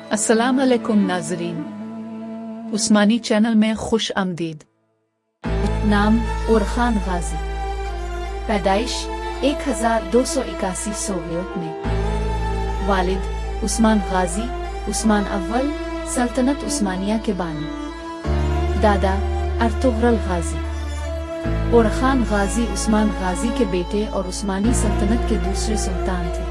अस्सलाम वालेकुम नाजरीन, उस्मानी चैनल में खुश आमदीद। नाम ओरखान गाजी, पैदाइश 1281 सोवियत में। वालिद उस्मान गाजी, उस्मान अव्वल सल्तनत उस्मानिया के बानी। दादा अर्तुगरल गाजी। ओरखान गाजी उस्मान गाजी के बेटे और उस्मानी सल्तनत के दूसरे सुल्तान थे।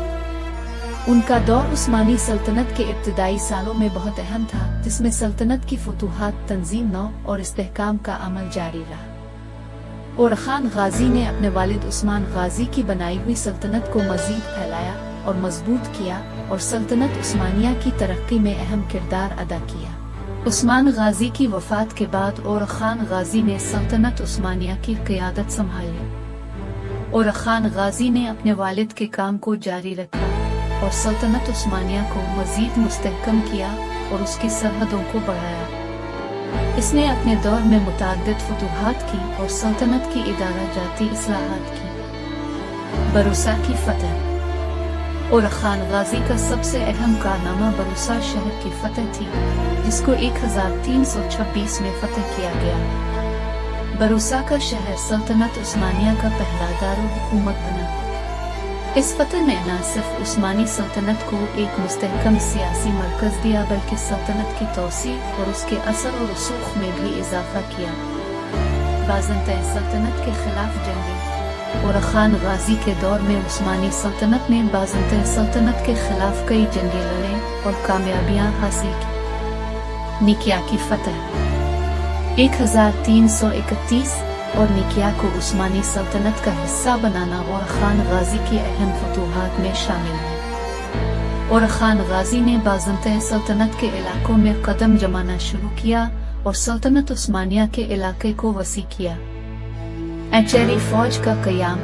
उनका दौर उस्मानी सल्तनत के इब्तदाई सालों में बहुत अहम था, जिसमें सल्तनत की फतूहात, तंजीम नौ और इस्तेहकाम का अमल जारी रहा। ओरखान गाजी ने अपने वालिद उस्मान गाजी की बनाई हुई सल्तनत को मजीद फैलाया और मजबूत किया और सल्तनत उस्मानिया की तरक्की में अहम किरदार अदा किया। उस्मान गाजी की वफात के बाद ओरखान गाजी ने सल्तनत उस्मानिया की क़ियादत संभाली। ओरखान गाजी ने अपने वालिद के काम को जारी रखा और सल्तनत उस्मानिया को मजीद मुस्तहकम किया और उसकी सरहदों को बढ़ाया। इसने अपने दौर में मुतअद्दिद फतूहात की और सल्तनत की इदारा जाती इस्लाहात की। बरूसा की फतह। ओरखान गाजी का सबसे अहम कारनामा बरूसा शहर की फतह थी, जिसको 1326 में फतह किया गया। बरूसा का शहर सल्तनत उस्मानिया का पहला दारुल हुकूमत बना। इस फतह ने न सिर्फ उस्मानी सल्तनत को एक मुस्तहकम सियासी मरकज दिया, बल्कि सल्तनत की तौसी और उसके असर और रसूख में भी इजाफा किया। बाज़ंतईन सल्तनत के खिलाफ जंगें। ओरखान गाजी के दौर में उस्मानी सल्तनत ने बाज़ंतईन सल्तनत के खिलाफ कई जंगें लड़े और कामयाबियां हासिल की। निकिया की फतह 1331 और निकिया को उस्मानी सल्तनत का हिस्सा बनाना ओरखान गाजी की अहम फतूहात में शामिल है। ओरखान गाजी ने बाज़ंतईन सल्तनत के इलाकों में कदम जमाना शुरू किया और सल्तनत उस्मानिया के इलाके को वसी किया। एचेरी फौज का क़याम।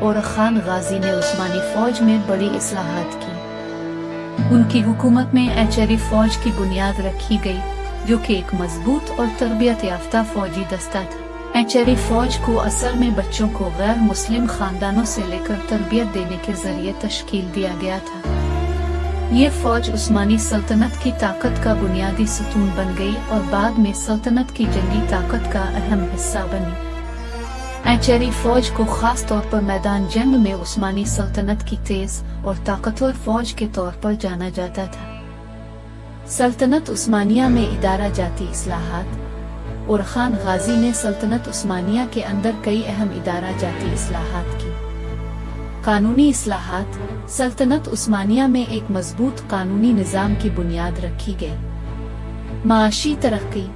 ओरखान गाजी ने उस्मानी फौज में बड़ी इस्लाहात की। उनकी हुकूमत में एचेरी फौज की बुनियाद रखी गई, जो कि एक मजबूत और तरबियत याफ्ता फौजी दस्ता था। एचेरी फौज को असल में बच्चों को गैर मुस्लिम खानदानों से लेकर तरबियत देने के जरिए तश्कील दिया गया था। ये फौज उस्मानी सल्तनत की ताकत का बुनियादी सुतून बन गई और बाद में सल्तनत की जंगी ताकत का अहम हिस्सा बनी। एचेरी फौज को खास तौर पर मैदान जंग में उस्मानी सल्तनत की तेज और ताकतवर फौज के तौर पर जाना जाता था। सल्तनत उस्मानिया में इदारा जाती इस्लाहात। ओरखान गाजी ने सल्तनत उस्मानिया के अंदर कई अहम इदारा जाती इस्लाहात की। कानूनी इस्लाहात। सल्तनत उस्मानिया में एक मजबूत कानूनी निज़ाम की बुनियाद रखी गई। माशी तरक्की।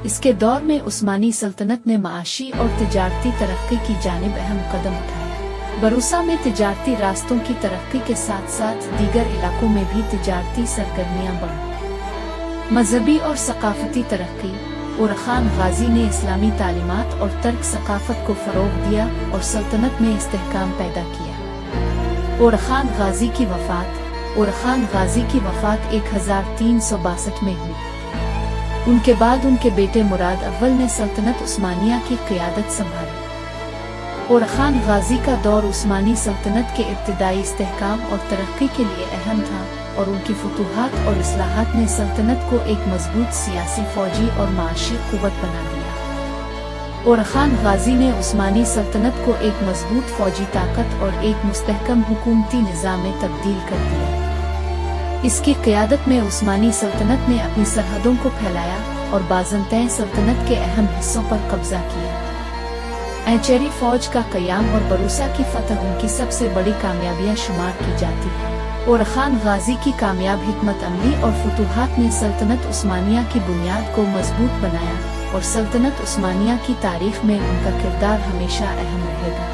इसके दौर में उस्मानी सल्तनत ने माशी और तिजारती तरक्की की जानिब अहम कदम उठाया। बरूसा में तिजारती रास्तों की तरक्की के साथ साथ दीगर इलाकों में भी तिजारती सरगर्मियां बढ़ी। मजहबी और सकाफती तरक्की। ओरखान गाजी ने इस्लामी तालीमात और तर्क सकाफत को फरोग दिया और सल्तनत में इस्तेहकाम पैदा किया। ओरखान गाजी की वफात। ओरखान गाजी की वफात 1362 में हुई। उनके बाद उनके बेटे मुराद अव्वल ने सल्तनत उस्मानिया की क़ियादत संभाली। ओरखान गाजी का दौर उस्मानी सल्तनत के इब्तिदाई इस्तेहकाम और तरक्की के लिए अहम था और उनकी फतूहात और इस्लाहात ने सल्तनत को एक मजबूत सियासी, फौजी और माशी कुव्वत बना दिया। ओरखान गाजी ने उस्मानी सल्तनत को एक मजबूत फौजी ताकत और एक मुस्तहकम हुकूमती निज़ाम में तब्दील कर दिया। इसकी क़ियादत में उस्मानी सल्तनत ने अपनी सरहदों को फैलाया और बाज़ंतईन सल्तनत के अहम हिस्सों पर कब्जा किया। एचेरी फौज का क़याम और बरूसा की फतह उनकी सबसे बड़ी कामयाबियां शुमार की जाती है। ओरखान गाजी की कामयाब हिकमत अमली और फतूहात ने सल्तनत उस्मानिया की बुनियाद को मजबूत बनाया और सल्तनत उस्मानिया की तारीख में उनका किरदार हमेशा अहम रहेगा।